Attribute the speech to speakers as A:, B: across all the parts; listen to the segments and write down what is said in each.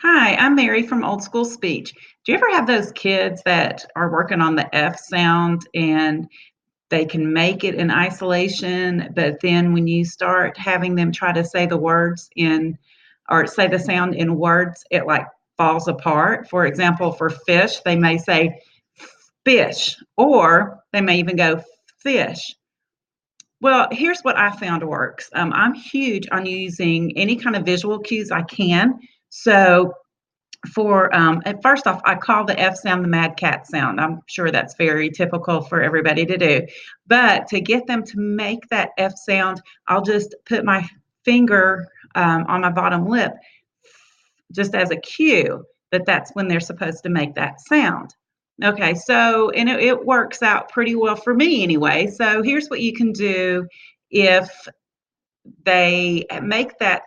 A: Hi, I'm Mary from Old School Speech. Do you ever have those kids that are working on the F sound and they can make it in isolation, but then when you start having them try to say the words in or say the sound in words, it like falls apart? For example, for fish, they may say fish, or they may even go fish. Well, here's what I found works. I'm huge on using any kind of visual cues I can. So first off, I call the F sound the mad cat sound. I'm sure that's very typical for everybody to do. But to get them to make that F sound, I'll just put my finger on my bottom lip just as a cue that that's when they're supposed to make that sound. Okay, so and it works out pretty well for me anyway. So here's what you can do if they make that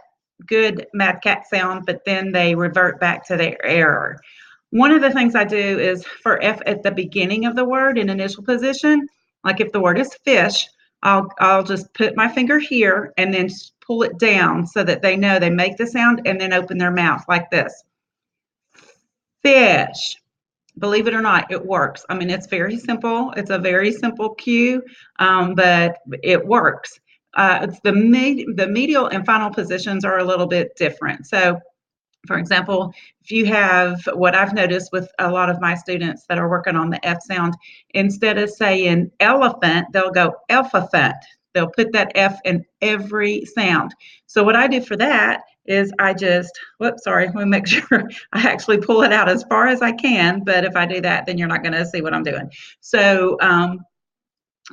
A: good mad cat sound, but then they revert back to their error. One of the things I do is for F at the beginning of the word in initial position, like if the word is fish, I'll just put my finger here and then pull it down so that they know they make the sound and then open their mouth like this. Fish. Believe it or not, it works. I mean, it's very simple. It's a very simple cue, but it works. It's the medial and final positions are a little bit different. So, for example, if you have what I've noticed with a lot of my students that are working on the F sound, instead of saying elephant, they'll go elephant. They'll put that F in every sound. So what I do for that is I just, whoops, sorry, let me make sure I actually pull it out as far as I can. But if I do that, then you're not going to see what I'm doing. So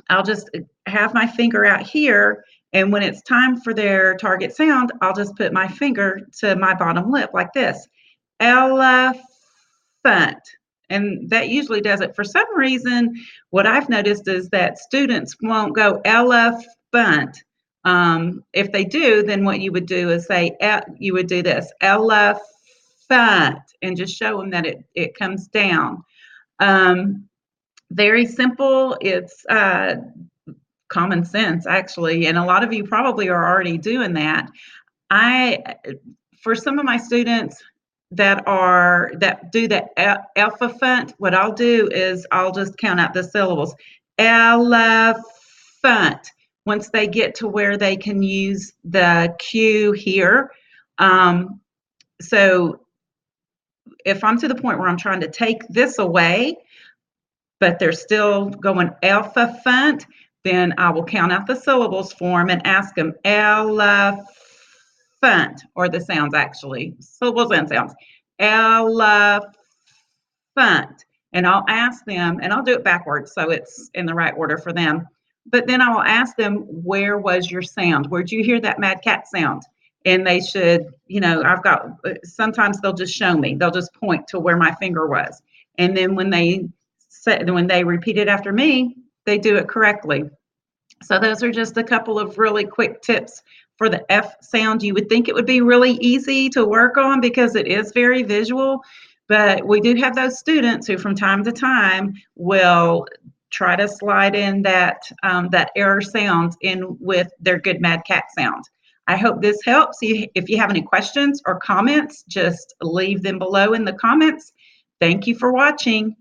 A: I'll just have my finger out here. And when it's time for their target sound, I'll just put my finger to my bottom lip like this. Elephant. And that usually does it. For some reason, what I've noticed is that students won't go elephant. If they do, then what you would do is say, you would do this, elephant, and just show them that it comes down. Very simple. It's common sense, actually, and a lot of you probably are already doing that. For some of my students that do the elephant, what I'll do is I'll just count out the syllables. Elephant. Once they get to where they can use the cue here. So if I'm to the point where I'm trying to take this away, but they're still going elephant, then I will count out the syllables for them and ask them elephant, or the sounds actually, syllables and sounds, elephant. And I'll ask them, and I'll do it backwards so it's in the right order for them. But then I will ask them, where was your sound? Where'd you hear that mad cat sound? And they should, sometimes they'll just show me. They'll just point to where my finger was. And then when they repeat it after me, they do it correctly. So those are just a couple of really quick tips for the F sound. You would think it would be really easy to work on because it is very visual, but we do have those students who from time to time will try to slide in that error sound in with their good mad cat sound. I hope this helps. If you have any questions or comments, just leave them below in the comments. Thank you for watching.